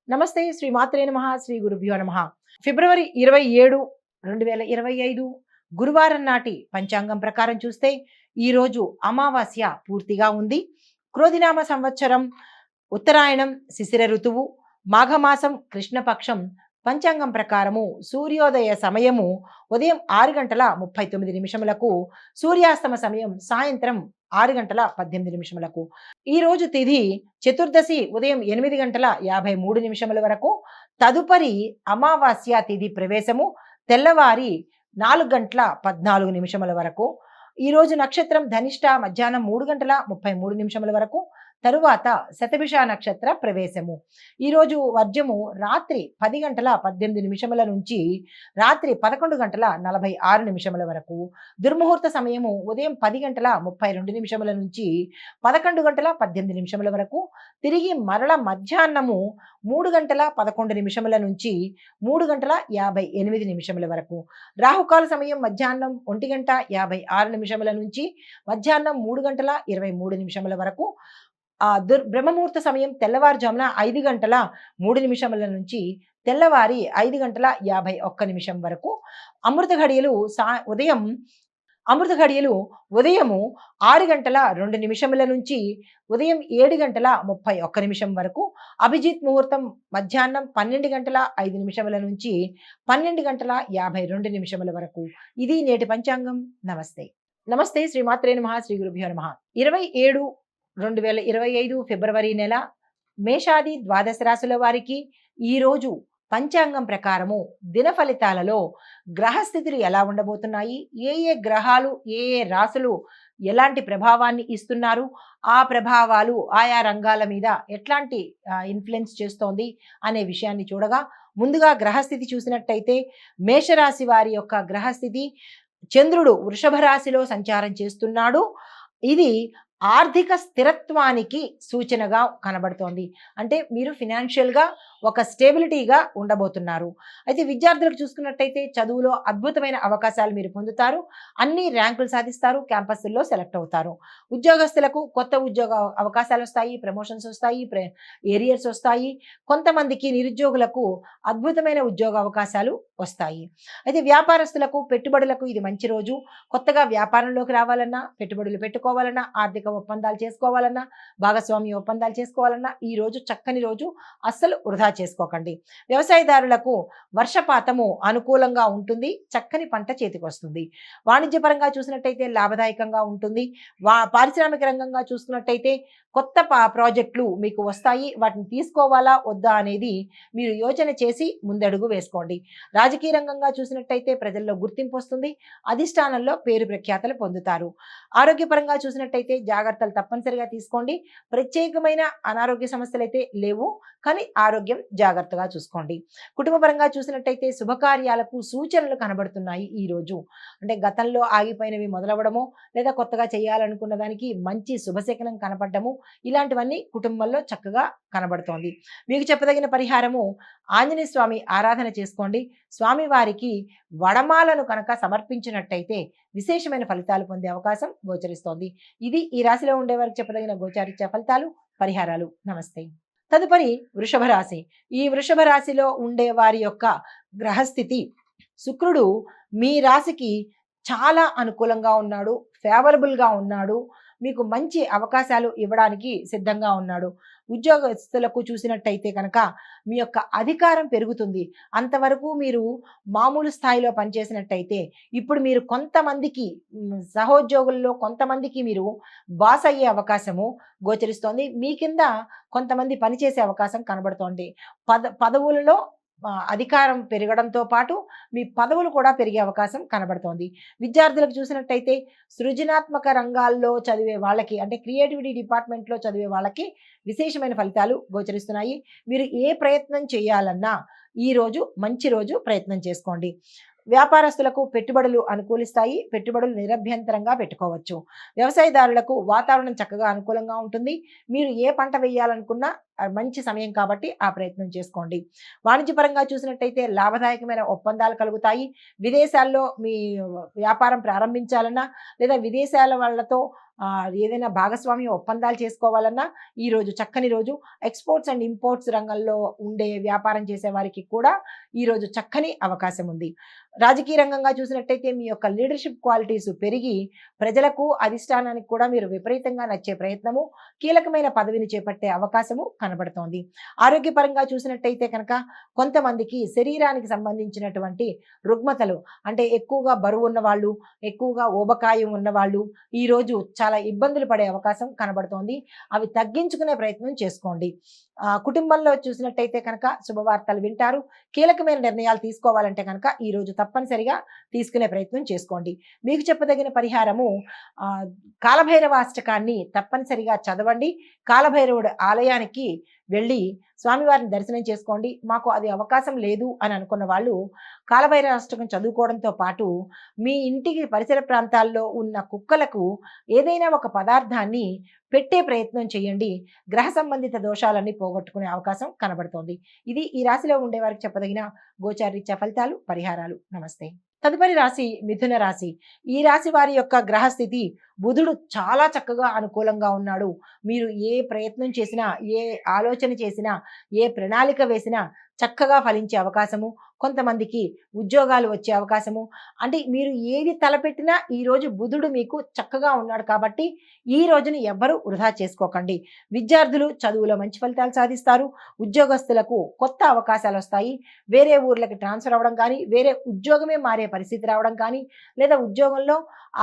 నమస్తే శ్రీ మాత్రే నమః శ్రీ గురుభ్యో నమః. ఫిబ్రవరి 27, 2025 గురువారం నాటి పంచాంగం ప్రకారం చూస్తే ఈరోజు అమావాస్య పూర్తిగా ఉంది. క్రోధినామ సంవత్సరం ఉత్తరాయణం శిశిర ఋతువు మాఘమాసం కృష్ణపక్షం. పంచాంగం ప్రకారము సూర్యోదయ సమయము ఉదయం 6 గంటల 39 నిమిషములకు, సూర్యాస్తమ సమయం సాయంత్రం 6 గంటల 18 నిమిషములకు. ఈ రోజు తిథి చతుర్దశి ఉదయం 8 గంటల 53 నిమిషముల వరకు. తదుపరి అమావాస్య తిథి ప్రవేశము తెల్లవారి 4 గంటల 14 నిమిషముల వరకు. ఈ రోజు నక్షత్రం ధనిష్ట మధ్యాహ్నం 3 గంటల 33 నిమిషముల వరకు. తరువాత శతభిష నక్షత్ర ప్రవేశము. ఈరోజు వర్జము రాత్రి 10 గంటల 18 నిమిషముల నుంచి రాత్రి 11 గంటల 46 నిమిషముల వరకు. దుర్ముహూర్త సమయము ఉదయం 10 గంటల 32 నిమిషముల నుంచి 11 గంటల 18 నిమిషముల వరకు. తిరిగి మరల మధ్యాహ్నము 3 గంటల 11 నిమిషముల నుంచి 3 గంటల 58 నిమిషముల వరకు. రాహుకాల సమయం మధ్యాహ్నం 1 గంట 56 నిమిషముల నుంచి మధ్యాహ్నం 3 గంటల 23 నిమిషముల వరకు. బ్రహ్మముహూర్త సమయం తెల్లవారుజామున 5 గంటల 3 నిమిషముల నుంచి తెల్లవారి 5 గంటల 51 నిమిషం వరకు. అమృత ఘడియలు ఉదయము 6 గంటల 2 నిమిషముల నుంచి ఉదయం 7 గంటల 31 నిమిషం వరకు. అభిజిత్ ముహూర్తం మధ్యాహ్నం 12 గంటల 5 నిమిషముల నుంచి 12 గంటల 52 నిమిషముల వరకు. ఇది నేటి పంచాంగం. నమస్తే. నమస్తే శ్రీ మాత్రే నమః శ్రీ గురుభ్యో నమః. 27, 2025 ఫిబ్రవరి నెల మేషాది ద్వాదశ రాశుల వారికి ఈరోజు పంచాంగం ప్రకారము దిన ఫలితాలలో గ్రహస్థితులు ఎలా ఉండబోతున్నాయి, ఏ ఏ గ్రహాలు ఏ ఏ రాశులు ఎలాంటి ప్రభావాన్ని ఇస్తున్నారు, ఆ ప్రభావాలు ఆయా రంగాల మీద ఎట్లాంటి ఇన్ఫ్లుయెన్స్ చేస్తోంది అనే విషయాన్ని చూడగా, ముందుగా గ్రహస్థితి చూసినట్టయితే మేషరాశి వారి యొక్క గ్రహస్థితి చంద్రుడు వృషభ రాశిలో సంచారం చేస్తున్నాడు. ఇది ఆర్థిక స్థిరత్వానికి సూచనగా కనబడుతోంది. అంటే మీరు ఫినాన్షియల్గా ఒక స్టేబిలిటీగా ఉండబోతున్నారు. అయితే విద్యార్థులకు చూసుకున్నట్టయితే చదువులో అద్భుతమైన అవకాశాలు మీరు పొందుతారు. అన్ని ర్యాంకులు సాధిస్తారు, క్యాంపస్ల్లో సెలెక్ట్ అవుతారు. ఉద్యోగస్తులకు కొత్త ఉద్యోగ అవకాశాలు వస్తాయి, ప్రమోషన్స్ వస్తాయి, ఏరియర్స్ వస్తాయి. కొంతమందికి నిరుద్యోగులకు అద్భుతమైన ఉద్యోగ అవకాశాలు వస్తాయి. అయితే వ్యాపారస్తులకు పెట్టుబడులకు ఇది మంచి రోజు. కొత్తగా వ్యాపారంలోకి రావాలన్నా, పెట్టుబడులు పెట్టుకోవాలన్నా, ఆర్థిక ఒప్పందాలు చేసుకోవాలన్నా, భాగస్వామ్య ఒప్పందాలు చేసుకోవాలన్నా ఈ రోజు చక్కని రోజు. అస్సలు వృధా చేసుకోకండి. వ్యవసాయదారులకు వర్షపాతము అనుకూలంగా ఉంటుంది, చక్కని పంట చేతికి వస్తుంది. వాణిజ్యపరంగా చూసినట్టయితే లాభదాయకంగా ఉంటుంది. పారిశ్రామిక రంగంగా చూసుకున్నట్టయితే కొత్త ప్రాజెక్టులు మీకు వస్తాయి. వాటిని తీసుకోవాలా వద్దా అనేది మీరు యోచన చేసి ముందడుగు వేసుకోండి. రాజకీయ రంగంగా చూసినట్టయితే ప్రజల్లో గుర్తింపు వస్తుంది, అధిష్టానంలో పేరు ప్రఖ్యాతలు పొందుతారు. ఆరోగ్యపరంగా చూసినట్టయితే జాగ్రత్తలు తప్పనిసరిగా తీసుకోండి. ప్రత్యేకమైన అనారోగ్య సమస్యలు అయితే లేవు, కానీ ఆరోగ్యం జాగ్రత్తగా చూసుకోండి. కుటుంబపరంగా చూసినట్టయితే శుభకార్యాలకు సూచనలు కనబడుతున్నాయి ఈ రోజు. అంటే గతంలో ఆగిపోయినవి మొదలవడము, లేదా కొత్తగా చేయాలనుకున్న దానికి మంచి శుభశకనం కనపడము, ఇలాంటివన్నీ కుటుంబంలో చక్కగా కనబడుతోంది. మీకు చెప్పదగిన పరిహారము ఆంజనేయ స్వామి ఆరాధన చేసుకోండి. స్వామివారికి వడమాలను కనుక సమర్పించినట్టయితే విశేషమైన ఫలితాలు పొందే అవకాశం గోచరిస్తోంది. ఇది ఈ రాశిలో ఉండే వారికి చెప్పదగిన గోచారిత్య ఫలితాలు, పరిహారాలు. నమస్తే. తదుపరి వృషభ రాశి. ఈ వృషభ రాశిలో ఉండే వారి యొక్క గ్రహస్థితి శుక్రుడు మీ రాశికి చాలా అనుకూలంగా ఉన్నాడు, ఫేవరబుల్గా ఉన్నాడు. మీకు మంచి అవకాశాలు ఇవ్వడానికి సిద్ధంగా ఉన్నాడు. ఉద్యోగస్తులకు చూసినట్టయితే కనుక మీ యొక్క అధికారం పెరుగుతుంది. అంతవరకు మీరు మామూలు స్థాయిలో పనిచేసినట్టయితే ఇప్పుడు మీరు కొంతమందికి సహోద్యోగుల్లో కొంతమందికి మీరు బాస్ అయ్యే అవకాశము గోచరిస్తోంది. మీ కింద కొంతమంది పనిచేసే అవకాశం కనబడుతోంది. పదవులలో అధికారం పెరగడంతో పాటు మీ పదవులు కూడా పెరిగే అవకాశం కనబడుతోంది. విద్యార్థులకు చూసినట్టయితే సృజనాత్మక రంగాల్లో చదివే వాళ్ళకి, అంటే క్రియేటివిటీ డిపార్ట్మెంట్లో చదివే వాళ్ళకి విశేషమైన ఫలితాలు గోచరిస్తున్నాయి. మీరు ఏ ప్రయత్నం చేయాలన్నా ఈరోజు మంచి రోజు, ప్రయత్నం చేసుకోండి. వ్యాపారస్తులకు పెట్టుబడులు అనుకూలిస్తాయి, పెట్టుబడులు నిరభ్యంతరంగా పెట్టుకోవచ్చు. వ్యవసాయదారులకు వాతావరణం చక్కగా అనుకూలంగా ఉంటుంది. మీరు ఏ పంట వేయాలనుకున్నా మంచి సమయం కాబట్టి ఆ ప్రయత్నం చేసుకోండి. వాణిజ్యపరంగా చూసినట్టయితే లాభదాయకమైన ఒప్పందాలు కలుగుతాయి. విదేశాల్లో మీ వ్యాపారం ప్రారంభించాలన్నా, లేదా విదేశాల వాళ్ళతో ఏదైనా భాగస్వామ్య ఒప్పందాలు చేసుకోవాలన్నా ఈరోజు చక్కని రోజు. ఎక్స్‌పోర్ట్స్ అండ్ ఇంపోర్ట్స్ రంగంలో ఉండే వ్యాపారం చేసే వారికి కూడా ఈరోజు చక్కని అవకాశం ఉంది. రాజకీయ రంగంగా చూసినట్టయితే మీ యొక్క లీడర్‌షిప్ క్వాలిటీస్ పెరిగి ప్రజలకు, అధిష్టానానికి కూడా మీరు విపరీతంగా నచ్చే ప్రయత్నము, కీలకమైన పదవిని చేపట్టే అవకాశము కనబడుతోంది. ఆరోగ్యపరంగా చూసినట్టయితే కనుక కొంతమందికి శరీరానికి సంబంధించినటువంటి రుగ్మతలు అంటే ఎక్కువగా బరువు ఉన్నవాళ్ళు, ఎక్కువగా ఊబకాయం ఉన్నవాళ్ళు ఈరోజు చాలా ఇబ్బందులు పడే అవకాశం కనబడుతోంది. అవి తగ్గించుకునే ప్రయత్నం చేసుకోండి. కుటుంబంలో చూసినట్టయితే కనుక శుభవార్తలు వింటారు. కీలకమైన నిర్ణయాలు తీసుకోవాలంటే కనుక ఈరోజు తప్పనిసరిగా తీసుకునే ప్రయత్నం చేసుకోండి. మీకు చెప్పదగిన పరిహారము కాలభైరవాష్టకాన్ని తప్పనిసరిగా చదవండి. కాలభైరవుడి ఆలయానికి వెళ్ళి స్వామివారిని దర్శనం చేసుకోండి. మాకు అది అవకాశం లేదు అని అనుకున్న వాళ్ళు కాలభైరవాష్టకం చదువుకోవడంతో పాటు మీ ఇంటికి పరిసర ప్రాంతాల్లో ఉన్న కుక్కలకు ఏదైనా ఒక పదార్థాన్ని పెట్టే ప్రయత్నం చేయండి. గ్రహ సంబంధిత దోషాలన్నీ పోగొట్టుకునే అవకాశం కనబడుతోంది. ఇది ఈ రాశిలో ఉండే వారికి చెప్పదగిన గోచారరీత్యా ఫలితాలు, పరిహారాలు. నమస్తే. తదుపరి రాశి మిథున రాశి. ఈ రాశి వారి యొక్క గ్రహస్థితి బుధుడు చాలా చక్కగా అనుకూలంగా ఉన్నాడు. మీరు ఏ ప్రయత్నం చేసినా, ఏ ఆలోచన చేసినా, ఏ ప్రణాళిక వేసినా చక్కగా ఫలించే అవకాశము, కొంతమందికి ఉద్యోగాలు వచ్చే అవకాశము. అంటే మీరు ఏది తలపెట్టినా ఈరోజు బుధుడు మీకు చక్కగా ఉన్నాడు కాబట్టి ఈ రోజుని ఎవ్వరూ వృధా చేసుకోకండి. విద్యార్థులు చదువులో మంచి ఫలితాలు సాధిస్తారు. ఉద్యోగస్తులకు కొత్త అవకాశాలు వస్తాయి. వేరే ఊర్లకి ట్రాన్స్ఫర్ అవ్వడం కానీ, వేరే ఉద్యోగమే మారే పరిస్థితి రావడం కానీ, లేదా ఉద్యోగంలో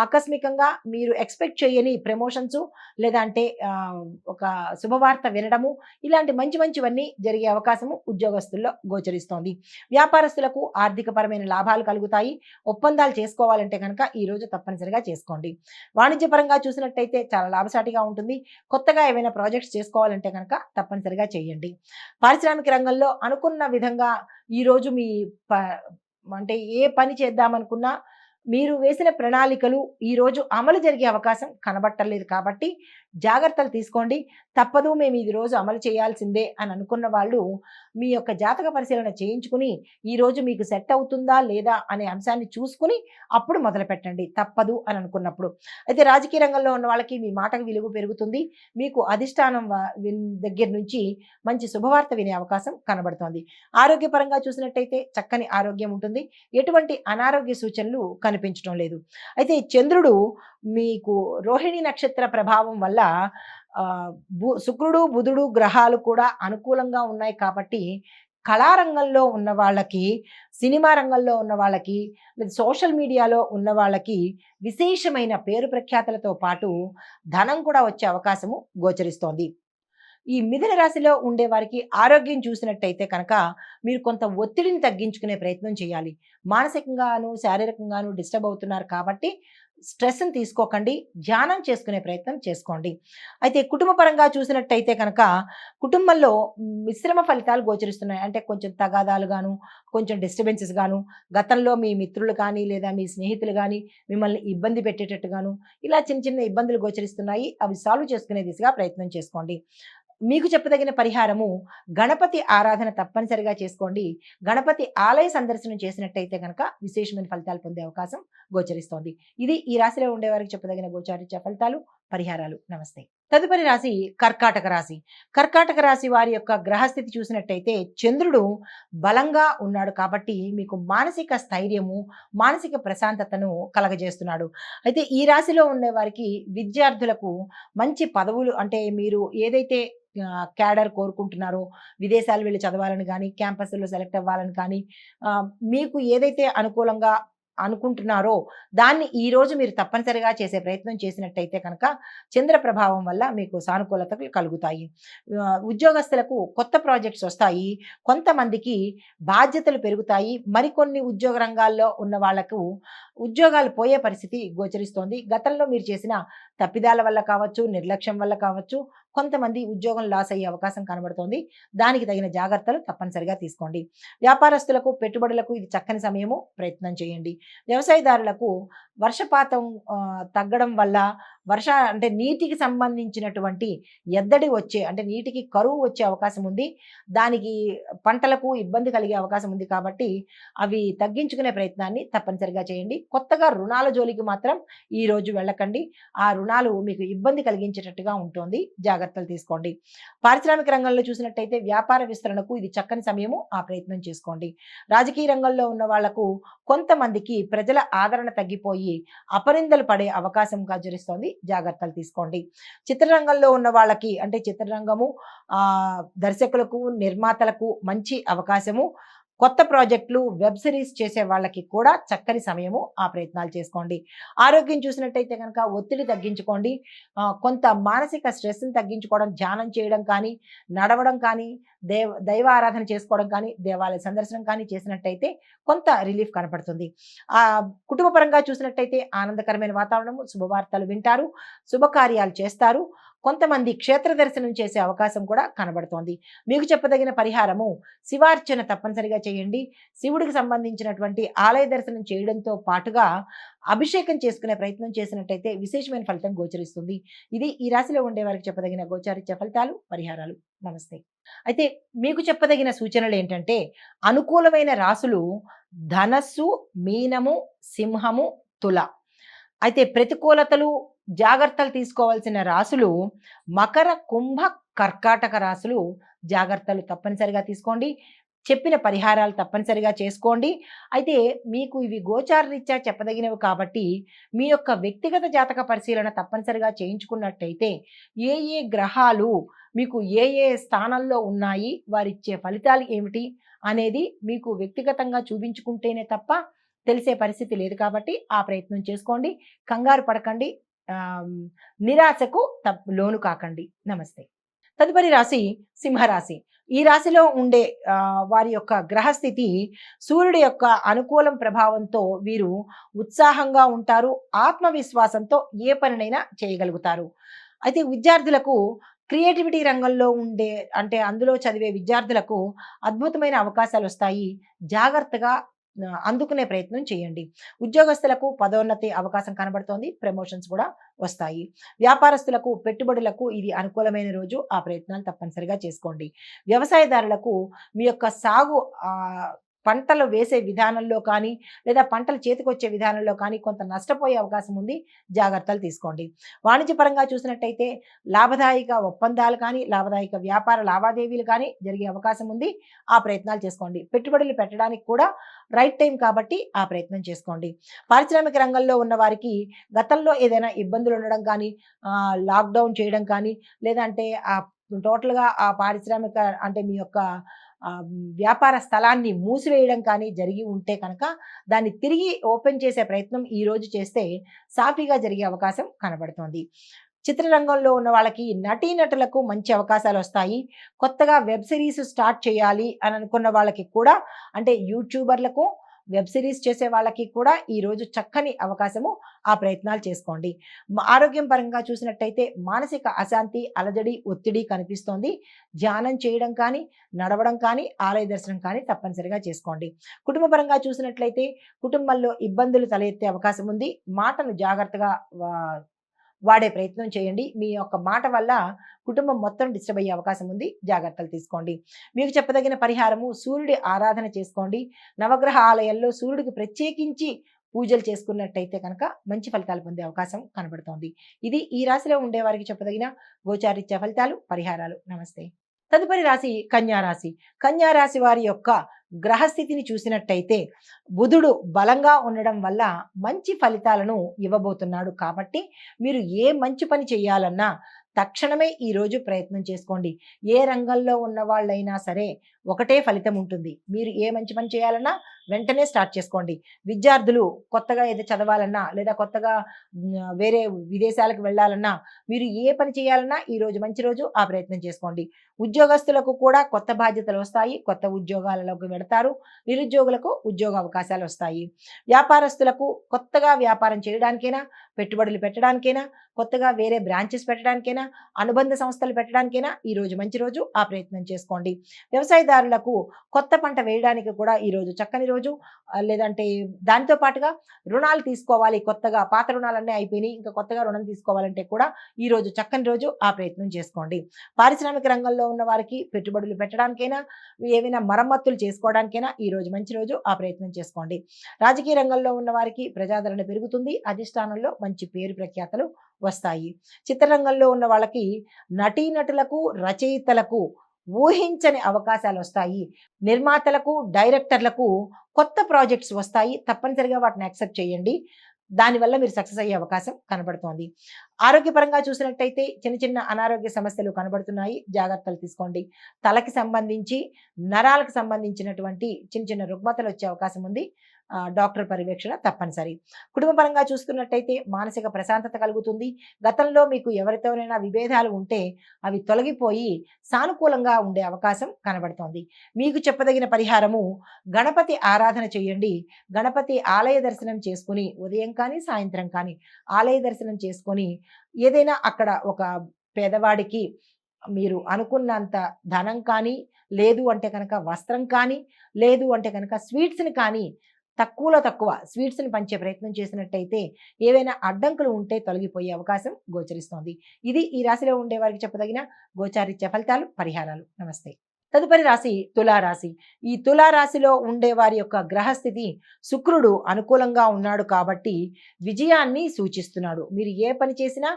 ఆకస్మికంగా మీరు ఎక్స్పెక్ట్ చేయని ప్రమోషన్స్ లేదా అంటే ఒక శుభవార్త వినడము, ఇలాంటి మంచి మంచివన్నీ జరిగే అవకాశము ఉద్యోగస్తుల్లో గోచరిస్తోంది. వ్యాపారస్తులకు ఆర్థికపరమైన లాభాలు కలుగుతాయి. ఒప్పందాలు చేసుకోవాలంటే కనుక ఈరోజు తప్పనిసరిగా చేసుకోండి. వాణిజ్యపరంగా చూసినట్టయితే చాలా లాభసాటిగా ఉంటుంది. కొత్తగా ఏమైనా ప్రాజెక్ట్స్ చేసుకోవాలంటే కనుక తప్పనిసరిగా చేయండి. పారిశ్రామిక రంగంలో అనుకున్న విధంగా ఈరోజు మీ అంటే ఏ పని చేద్దామనుకున్నా మీరు వేసిన ప్రణాళికలు ఈరోజు అమలు జరిగే అవకాశం కనబట్టలేదు కాబట్టి జాగ్రత్తలు తీసుకోండి. తప్పదు, మేము ఈ రోజు అమలు చేయాల్సిందే అని అనుకున్న వాళ్ళు మీ యొక్క జాతక పరిశీలన చేయించుకుని ఈరోజు మీకు సెట్ అవుతుందా లేదా అనే అంశాన్ని చూసుకుని అప్పుడు మొదలు పెట్టండి, తప్పదు అని అనుకున్నప్పుడు. అయితే రాజకీయ రంగంలో ఉన్న వాళ్ళకి మీ మాటకు విలువ పెరుగుతుంది. మీకు అధిష్టానం దగ్గర నుంచి మంచి శుభవార్త వినే అవకాశం కనబడుతోంది. ఆరోగ్యపరంగా చూసినట్టయితే చక్కని ఆరోగ్యం ఉంటుంది. ఎటువంటి అనారోగ్య సూచనలు కనిపించడం లేదు. అయితే చంద్రుడు మీకు రోహిణి నక్షత్ర ప్రభావం వల్ల శుక్రుడు, బుధుడు గ్రహాలు కూడా అనుకూలంగా ఉన్నాయి కాబట్టి కళారంగంలో ఉన్న వాళ్ళకి, సినిమా రంగంలో ఉన్న వాళ్ళకి, లేదా సోషల్ మీడియాలో ఉన్న వాళ్ళకి విశేషమైన పేరు ప్రఖ్యాతలతో పాటు ధనం కూడా వచ్చే అవకాశము గోచరిస్తోంది. ఈ మిథున రాశిలో ఉండే వారికి ఆరోగ్యం చూసినట్టయితే కనుక మీరు కొంత ఒత్తిడిని తగ్గించుకునే ప్రయత్నం చేయాలి. మానసికంగాను, శారీరకంగాను డిస్టర్బ్ అవుతున్నారు కాబట్టి స్ట్రెస్‌ని తీసుకోకండి. ధ్యానం చేసుకునే ప్రయత్నం చేసుకోండి. అయితే కుటుంబ పరంగా చూసినట్టయితే కనుక కుటుంబంలో మిశ్రమ ఫలితాలు గోచరిస్తున్నాయి. అంటే కొంచెం తగాదాలు గాను, కొంచెం డిస్టర్బెన్సెస్ గాను, గతంలో మీ మిత్రులు కానీ లేదా మీ స్నేహితులు గానీ మిమ్మల్ని ఇబ్బంది పెట్టేటట్టుగాను ఇలా చిన్న చిన్న ఇబ్బందులు గోచరిస్తున్నాయి. అవి సాల్వ్ చేసుకునే దిశగా ప్రయత్నం చేసుకోండి. మీకు చెప్పదగిన పరిహారము గణపతి ఆరాధన తప్పనిసరిగా చేసుకోండి. గణపతి ఆలయ సందర్శనం చేసినట్టయితే కనుక విశేషమైన ఫలితాలు పొందే అవకాశం గోచరిస్తోంది. ఇది ఈ రాశిలో ఉండేవారికి చెప్పదగిన గోచారిత్య ఫలితాలు, పరిహారాలు. నమస్తే. తదుపరి రాశి కర్కాటక రాశి. కర్కాటక రాశి వారి యొక్క గ్రహస్థితి చూసినట్టయితే చంద్రుడు బలంగా ఉన్నాడు కాబట్టి మీకు మానసిక స్థైర్యము, మానసిక ప్రశాంతతను కలగజేస్తున్నాడు. అయితే ఈ రాశిలో ఉండే వారికి విద్యార్థులకు మంచి పదవులు అంటే మీరు ఏదైతే క్యాడర్ కోరుకుంటున్నారో, విదేశాలు వెళ్ళి చదవాలని కానీ, క్యాంపస్‌లో సెలెక్ట్ అవ్వాలని కానీ, మీకు ఏదైతే అనుకూలంగా అనుకుంటున్నారో దాన్ని ఈరోజు మీరు తప్పనిసరిగా చేసే ప్రయత్నం చేసినట్టయితే కనుక చంద్ర ప్రభావం వల్ల మీకు సానుకూలతలు కలుగుతాయి. ఉద్యోగస్తులకు కొత్త ప్రాజెక్ట్స్ వస్తాయి. కొంతమందికి బాధ్యతలు పెరుగుతాయి. మరికొన్ని ఉద్యోగ రంగాల్లో ఉన్న వాళ్లకు ఉద్యోగాలు పోయే పరిస్థితి గోచరిస్తోంది. గతంలో మీరు చేసిన తప్పిదాల వల్ల కావచ్చు, నిర్లక్ష్యం వల్ల కావచ్చు, కొంతమంది ఉద్యోగం లాస్ అయ్యే అవకాశం కనబడుతోంది. దానికి తగిన జాగ్రత్తలు తప్పనిసరిగా తీసుకోండి. వ్యాపారస్తులకు, పెట్టుబడులకు ఇది చక్కని సమయము. ప్రయత్నం చేయండి. వ్యవసాయదారులకు వర్షపాతం తగ్గడం వల్ల అంటే నీటికి సంబంధించినటువంటి ఎద్దడి వచ్చే అంటే నీటికి కరువు వచ్చే అవకాశం ఉంది. దానికి పంటలకు ఇబ్బంది కలిగే అవకాశం ఉంది కాబట్టి అవి తగ్గించుకునే ప్రయత్నాన్ని తప్పనిసరిగా చేయండి. కొత్తగా రుణాల జోలికి మాత్రం ఈరోజు వెళ్ళకండి. ఆ రుణాలు మీకు ఇబ్బంది కలిగించేటట్టుగా ఉంటుంది. జాగ్రత్తలు తీసుకోండి. పారిశ్రామిక రంగంలో చూసినట్టయితే వ్యాపార విస్తరణకు ఇది చక్కని సమయము. ఆ ప్రయత్నం చేసుకోండి. రాజకీయ రంగంలో ఉన్న వాళ్లకు కొంతమందికి ప్రజల ఆదరణ తగ్గిపోయి అపనిందలు పడే అవకాశం గోచరిస్తోంది. జాగ్రత్తలు తీసుకోండి. చిత్రరంగంలో ఉన్న వాళ్ళకి అంటే చిత్రరంగము దర్శకులకు, నిర్మాతలకు మంచి అవకాశము. కొత్త ప్రాజెక్టులు, వెబ్ సిరీస్ చేసే వాళ్ళకి కూడా చక్కని సమయము. ఆ ప్రయత్నాలు చేసుకోండి. ఆరోగ్యం చూసినట్టయితే కనుక ఒత్తిడి తగ్గించుకోండి. కొంత మానసిక స్ట్రెస్ని తగ్గించుకోవడం, ధ్యానం చేయడం కానీ, నడవడం కానీ, దైవ ఆరాధన చేసుకోవడం కానీ, దేవాలయ సందర్శనం కానీ చేసినట్టయితే కొంత రిలీఫ్ కనపడుతుంది. కుటుంబపరంగా చూసినట్టయితే ఆనందకరమైన వాతావరణము, శుభవార్తలు వింటారు, శుభకార్యాలు చేస్తారు. కొంతమంది క్షేత్ర దర్శనం చేసే అవకాశం కూడా కనబడుతోంది. మీకు చెప్పదగిన పరిహారము శివార్చన తప్పనిసరిగా చేయండి. శివుడికి సంబంధించినటువంటి ఆలయ దర్శనం చేయడంతో పాటుగా అభిషేకం చేసుకునే ప్రయత్నం చేసినట్టయితే విశేషమైన ఫలితం గోచరిస్తుంది. ఇది ఈ రాశిలో ఉండే వారికి చెప్పదగిన గోచారిత్య ఫలితాలు, పరిహారాలు. నమస్తే. అయితే మీకు చెప్పదగిన సూచనలు ఏంటంటే అనుకూలమైన రాశులు ధనస్సు, మీనము, సింహము, తుల. అయితే ప్రతికూలతలు, జాగ్రత్తలు తీసుకోవాల్సిన రాశులు మకర, కుంభ, కర్కాటక రాశులు. జాగ్రత్తలు తప్పనిసరిగా తీసుకోండి. చెప్పిన పరిహారాలు తప్పనిసరిగా చేసుకోండి. అయితే మీకు ఇవి గోచారరీత్యా చెప్పదగినవి కాబట్టి మీ యొక్క వ్యక్తిగత జాతక పరిశీలన తప్పనిసరిగా చేయించుకున్నట్టయితే ఏ ఏ గ్రహాలు మీకు ఏ ఏ స్థానంలో ఉన్నాయి, వారిచ్చే ఫలితాలు ఏమిటి అనేది మీకు వ్యక్తిగతంగా చూపించుకుంటేనే తప్ప తెలిసే పరిస్థితి లేదు కాబట్టి ఆ ప్రయత్నం చేసుకోండి. కంగారు పడకండి. నిరాశకు లోను కాకండి. నమస్తే. తదుపరి రాశి సింహరాశి. ఈ రాశిలో ఉండే వారి యొక్క గ్రహస్థితి సూర్యుడి యొక్క అనుకూలం ప్రభావంతో వీరు ఉత్సాహంగా ఉంటారు. ఆత్మవిశ్వాసంతో ఏ పనినైనా చేయగలుగుతారు. అయితే విద్యార్థులకు క్రియేటివిటీ రంగంలో ఉండే అంటే అందులో చదివే విద్యార్థులకు అద్భుతమైన అవకాశాలు వస్తాయి. జాగ్రత్తగా అందుకునే ప్రయత్నం చేయండి. ఉద్యోగస్తులకు పదోన్నతి అవకాశం కనబడుతోంది. ప్రమోషన్స్ కూడా వస్తాయి. వ్యాపారస్తులకు, పెట్టుబడులకు ఇది అనుకూలమైన రోజు. ఆ ప్రయత్నాలు తప్పనిసరిగా చేసుకోండి. వ్యవసాయదారులకు మీ యొక్క సాగు పంటలు వేసే విధానంలో కానీ లేదా పంటలు చేతికొచ్చే విధానంలో కానీ కొంత నష్టపోయే అవకాశం ఉంది. జాగ్రత్తలు తీసుకోండి. వాణిజ్యపరంగా చూసినట్టయితే లాభదాయక ఒప్పందాలు కానీ, లాభదాయక వ్యాపార లావాదేవీలు కానీ జరిగే అవకాశం ఉంది. ఆ ప్రయత్నాలు చేసుకోండి. పెట్టుబడులు పెట్టడానికి కూడా రైట్ టైం కాబట్టి ఆ ప్రయత్నం చేసుకోండి. పారిశ్రామిక రంగంలో ఉన్న వారికి గతంలో ఏదైనా ఇబ్బందులు ఉండడం కానీ, లాక్డౌన్ చేయడం కానీ, లేదంటే టోటల్గా ఆ పారిశ్రామిక అంటే మీ యొక్క వ్యాపార స్థలాన్ని మూసివేయడం కానీ జరిగి ఉంటే కనుక దాన్ని తిరిగి ఓపెన్ చేసే ప్రయత్నం ఈరోజు చేస్తే సాఫీగా జరిగే అవకాశం కనబడుతోంది. చిత్రరంగంలో ఉన్న వాళ్ళకి నటీనటులకు మంచి అవకాశాలు వస్తాయి. కొత్తగా వెబ్ సిరీస్ స్టార్ట్ చేయాలి అని అనుకున్న వాళ్ళకి కూడా అంటే యూట్యూబర్లకు, వెబ్ సిరీస్ చేసే వాళ్ళకి కూడా ఈరోజు చక్కని అవకాశము. ఆ ప్రయత్నాలు చేసుకోండి. ఆరోగ్యం పరంగా చూసినట్టయితే మానసిక అశాంతి, అలజడి, ఒత్తిడి కనిపిస్తోంది. ధ్యానం చేయడం కానీ, నడవడం కానీ, ఆలయ దర్శనం కానీ తప్పనిసరిగా చేసుకోండి. కుటుంబ పరంగా చూసినట్లయితే కుటుంబంలో ఇబ్బందులు తలెత్తే అవకాశం ఉంది. మాటను జాగ్రత్తగా వాడే ప్రయత్నం చేయండి. మీ యొక్క మాట వల్ల కుటుంబం మొత్తం డిస్టర్బ్ అయ్యే అవకాశం ఉంది. జాగ్రత్తలు తీసుకోండి. మీకు చెప్పదగిన పరిహారము సూర్యుడి ఆరాధన చేసుకోండి. నవగ్రహ ఆలయంలో సూర్యుడికి ప్రత్యేకించి పూజలు చేసుకున్నట్టయితే కనుక మంచి ఫలితాలు పొందే అవకాశం కనబడుతోంది. ఇది ఈ రాశిలో ఉండే వారికి చెప్పదగిన గోచారిత్య ఫలితాలు, పరిహారాలు. నమస్తే. తదుపరి రాశి కన్యారాశి. కన్యారాశి వారి యొక్క గ్రహస్థితిని చూసినట్టయితే బుధుడు బలంగా ఉండడం వల్ల మంచి ఫలితాలను ఇవ్వబోతున్నాడు కాబట్టి మీరు ఏ మంచి పని చేయాలన్నా తక్షణమే ఈరోజు ప్రయత్నం చేసుకోండి. ఏ రంగంలో ఉన్న వాళ్ళైనా సరే ఒకటే ఫలితం ఉంటుంది. మీరు ఏ మంచి పని చేయాలన్నా వెంటనే స్టార్ట్ చేసుకోండి. విద్యార్థులు కొత్తగా ఏదో చదవాలన్నా లేదా కొత్తగా వేరే విదేశాలకు వెళ్ళాలన్నా మీరు ఏ పని చేయాలన్నా ఈరోజు మంచి రోజు. ఆ ప్రయత్నం చేసుకోండి. ఉద్యోగస్తులకు కూడా కొత్త బాధ్యతలు వస్తాయి. కొత్త ఉద్యోగాలలోకి వెడతారు. నిరుద్యోగులకు ఉద్యోగ అవకాశాలు వస్తాయి. వ్యాపారస్తులకు కొత్తగా వ్యాపారం చేయడానికైనా పెట్టుబడులు పెట్టడానికైనా, కొత్తగా వేరే బ్రాంచెస్ పెట్టడానికైనా, అనుబంధ సంస్థలు పెట్టడానికైనా ఈరోజు మంచి రోజు. ఆ ప్రయత్నం చేసుకోండి. వ్యవసాయదారులకు కొత్త పంట వేయడానికి కూడా ఈరోజు చక్కని రోజు. లేదంటే దానితో పాటుగా రుణాలు తీసుకోవాలి, కొత్తగా పాత రుణాలన్నీ అయిపోయినాయి, ఇంకా కొత్తగా రుణం తీసుకోవాలంటే కూడా ఈరోజు చక్కని రోజు. ఆ ప్రయత్నం చేసుకోండి. పారిశ్రామిక రంగంలో ఉన్న వారికి పెట్టుబడులు పెట్టడానికైనా, ఏవైనా మరమ్మతులు చేసుకోవడానికైనా ఈరోజు మంచి రోజు. ఆ ప్రయత్నం చేసుకోండి. రాజకీయ రంగంలో ఉన్న వారికి ప్రజాదరణ పెరుగుతుంది. అధిష్టానంలో మంచి పేరు ప్రఖ్యాతలు వస్తాయి. చిత్రరంగంలో ఉన్న వాళ్ళకి నటీనటులకు, రచయితలకు ఊహించని అవకాశాలు వస్తాయి. నిర్మాతలకు, డైరెక్టర్లకు కొత్త ప్రాజెక్ట్స్ వస్తాయి. తప్పనిసరిగా వాటిని యాక్సెప్ట్ చేయండి. దానివల్ల మీరు సక్సెస్ అయ్యే అవకాశం కనబడుతోంది. ఆరోగ్యపరంగా చూసినట్టయితే చిన్న చిన్న అనారోగ్య సమస్యలు కనబడుతున్నాయి. జాగ్రత్తలు తీసుకోండి. తలకి సంబంధించి, నరాలకు సంబంధించినటువంటి చిన్న చిన్న రుగ్మతలు వచ్చే అవకాశం ఉంది. డాక్టర్ పర్యవేక్షణ తప్పనిసరి. కుటుంబ పరంగా చూసుకున్నట్టయితే మానసిక ప్రశాంతత కలుగుతుంది. గతంలో మీకు ఎవరితోనైనా విభేదాలు ఉంటే అవి తొలగిపోయి సానుకూలంగా ఉండే అవకాశం కనబడుతోంది. మీకు చెప్పదగిన పరిహారము గణపతి ఆరాధన చేయండి. గణపతి ఆలయ దర్శనం చేసుకుని ఉదయం కానీ, సాయంత్రం కానీ ఆలయ దర్శనం చేసుకొని ఏదైనా అక్కడ ఒక పేదవాడికి మీరు అనుకున్నంత ధనం కానీ, లేదు అంటే కనుక వస్త్రం కానీ, లేదు అంటే కనుక స్వీట్స్‌ని కానీ తక్కువలో తక్కువ స్వీట్స్‌ని పంచే ప్రయత్నం చేసినట్టయితే ఏవైనా అడ్డంకులు ఉంటే తొలగిపోయే అవకాశం గోచరిస్తోంది. ఇది ఈ రాశిలో ఉండే వారికి చెప్పదగిన గోచారిత్య ఫలితాలు, పరిహారాలు. నమస్తే. తదుపరి రాశి తులారాశి. ఈ తులారాశిలో ఉండే వారి యొక్క గ్రహస్థితి శుక్రుడు అనుకూలంగా ఉన్నాడు కాబట్టి విజయాన్ని సూచిస్తున్నాడు. మీరు ఏ పని చేసినా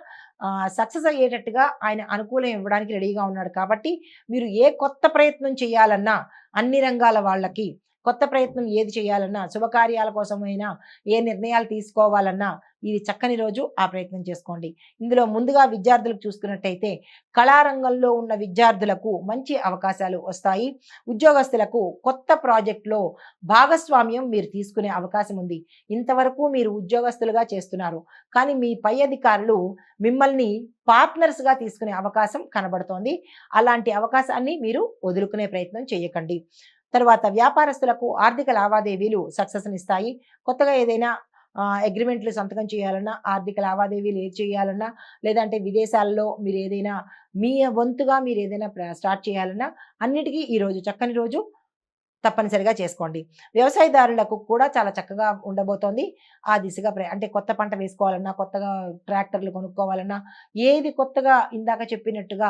సక్సెస్ అయ్యేటట్టుగా ఆయన అనుకూలం ఇవ్వడానికి రెడీగా ఉన్నాడు కాబట్టి మీరు ఏ కొత్త ప్రయత్నం చేయాలన్నా అన్ని రంగాల వాళ్ళకి కొత్త ప్రయత్నం ఏది చేయాలన్నా, శుభకార్యాల కోసమైనా, ఏ నిర్ణయాలు తీసుకోవాలన్నా ఇది చక్కని రోజు. ఆ ప్రయత్నం చేసుకోండి. ఇందులో ముందుగా విద్యార్థులకు చూసుకున్నట్టయితే కళారంగంలో ఉన్న విద్యార్థులకు మంచి అవకాశాలు వస్తాయి. ఉద్యోగస్తులకు కొత్త ప్రాజెక్టులో భాగస్వామ్యం మీరు తీసుకునే అవకాశం ఉంది. ఇంతవరకు మీరు ఉద్యోగస్తులుగా చేస్తున్నారు, కానీ మీ పై అధికారులు మిమ్మల్ని పార్ట్నర్స్గా తీసుకునే అవకాశం కనబడుతోంది. అలాంటి అవకాశాన్ని మీరు వదులుకునే ప్రయత్నం చేయకండి. తర్వాత వ్యాపారస్తులకు ఆర్థిక లావాదేవీలు సక్సెస్నిస్తాయి. కొత్తగా ఏదైనా అగ్రిమెంట్లు సంతకం చేయాలన్నా, ఆర్థిక లావాదేవీలు ఏది చేయాలన్నా, లేదంటే విదేశాల్లో మీరు ఏదైనా మీ వంతుగా మీరు ఏదైనా స్టార్ట్ చేయాలన్నా అన్నిటికీ ఈరోజు చక్కని రోజు. తప్పనిసరిగా చేసుకోండి. వ్యవసాయదారులకు కూడా చాలా చక్కగా ఉండబోతోంది. ఆ దిశగా అంటే కొత్త పంట వేసుకోవాలన్నా, కొత్తగా ట్రాక్టర్లు కొనుక్కోవాలన్నా, ఏది కొత్తగా ఇందాక చెప్పినట్టుగా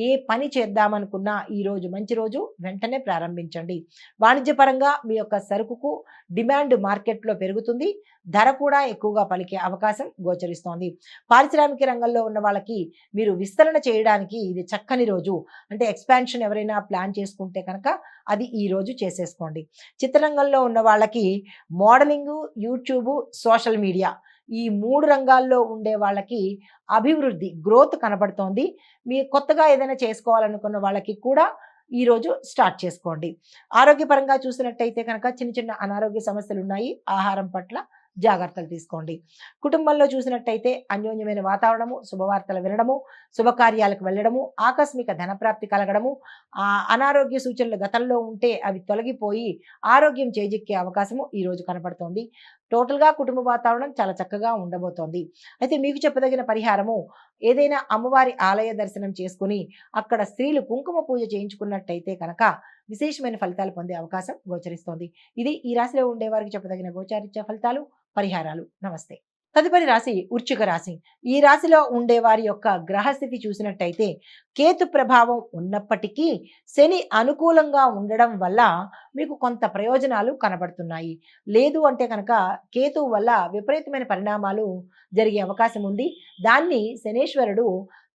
ఏ పని చేద్దామనుకున్నా ఈరోజు మంచి రోజు. వెంటనే ప్రారంభించండి. వాణిజ్యపరంగా మీ యొక్క సరుకుకు డిమాండ్ మార్కెట్‌లో పెరుగుతుంది. ధర కూడా ఎక్కువగా పలికే అవకాశం గోచరిస్తోంది. పారిశ్రామిక రంగంలో ఉన్న వాళ్ళకి మీరు విస్తరణ చేయడానికి ఇది చక్కని రోజు. అంటే ఎక్స్‌పాన్షన్ ఎవరైనా ప్లాన్ చేసుకుంటే కనుక అది ఈ రోజు చేసేసుకోండి. చిత్రరంగంలో ఉన్న వాళ్ళకి మోడలింగు, యూట్యూబు, సోషల్ మీడియా ఈ 3 రంగాల్లో ఉండే వాళ్ళకి అభివృద్ధి, గ్రోత్ కనబడుతోంది. మీరు కొత్తగా ఏదైనా చేసుకోవాలనుకున్న వాళ్ళకి కూడా ఈరోజు స్టార్ట్ చేసుకోండి. ఆరోగ్యపరంగా చూసినట్టయితే కనుక చిన్న చిన్న అనారోగ్య సమస్యలు ఉన్నాయి. ఆహారం పట్ల జాగ్రత్తలు తీసుకోండి. కుటుంబంలో చూసినట్టయితే అన్యోన్యమైన వాతావరణము, శుభవార్తలు వినడము, శుభకార్యాలకు వెళ్ళడము, ఆకస్మిక ధనప్రాప్తి కలగడము, అనారోగ్య సూచనలు గతంలో ఉంటే అవి తొలగిపోయి ఆరోగ్యం చేజిక్కే అవకాశము ఈరోజు కనపడుతోంది. టోటల్‌గా కుటుంబ వాతావరణం చాలా చక్కగా ఉండబోతోంది. అయితే మీకు చెప్పదగిన పరిహారము ఏదైనా అమ్మవారి ఆలయ దర్శనం చేసుకుని అక్కడ స్త్రీలు కుంకుమ పూజ చేయించుకున్నట్టయితే కనుక విశేషమైన ఫలితాలు పొందే అవకాశం గోచరిస్తోంది. ఇది ఈ రాశిలో ఉండే వారికి చెప్పదగిన గోచారిత్య ఫలితాలు, పరిహారాలు. నమస్తే. తదుపరి రాశి వృశ్చిక రాశి. ఈ రాశిలో ఉండే వారి యొక్క గ్రహస్థితి చూసినట్టయితే కేతు ప్రభావం ఉన్నప్పటికీ శని అనుకూలంగా ఉండడం వల్ల మీకు కొంత ప్రయోజనాలు కనబడుతున్నాయి. లేదు అంటే కనుక కేతువు వల్ల విపరీతమైన పరిణామాలు జరిగే అవకాశం ఉంది. దాన్ని శనేశ్వరుడు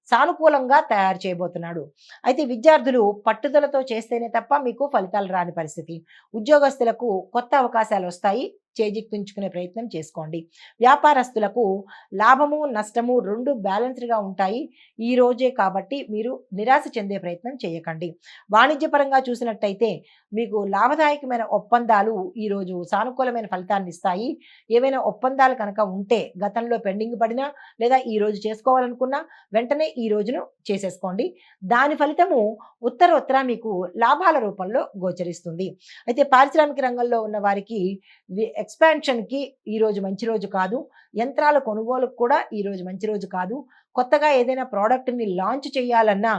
సానుకూలంగా తయారు చేయబోతున్నాడు. అయితే విద్యార్థులు పట్టుదలతో చేస్తేనే తప్ప మీకు ఫలితాలు రాని పరిస్థితి. ఉద్యోగస్తులకు కొత్త అవకాశాలు వస్తాయి. చేజిక్కించుకునే ప్రయత్నం చేసుకోండి. వ్యాపారస్తులకు లాభము, నష్టము 2 బ్యాలెన్స్డ్‌గా ఉంటాయి. ఈ రోజే కాబట్టి మీరు నిరాశ చెందే ప్రయత్నం చేయకండి. వాణిజ్యపరంగా చూసినట్టయితే మీకు లాభదాయకమైన ఒప్పందాలు ఈరోజు సానుకూలమైన ఫలితాన్ని ఇస్తాయి. ఏవైనా ఒప్పందాలు కనుక ఉంటే గతంలో పెండింగ్ పడినా లేదా ఈరోజు చేసుకోవాలనుకున్నా వెంటనే ఈ రోజును చేసేసుకోండి. దాని ఫలితము ఉత్తరోత్తర మీకు లాభాల రూపంలో గోచరిస్తుంది. అయితే పారిశ్రామిక రంగంలో ఉన్న వారికి ఎక్స్పాన్షన్కి ఈరోజు మంచి రోజు కాదు. యంత్రాల కొనుగోలుకు కూడా ఈరోజు మంచి రోజు కాదు. కొత్తగా ఏదైనా ప్రోడక్ట్ని లాంచ్ చేయాలన్నా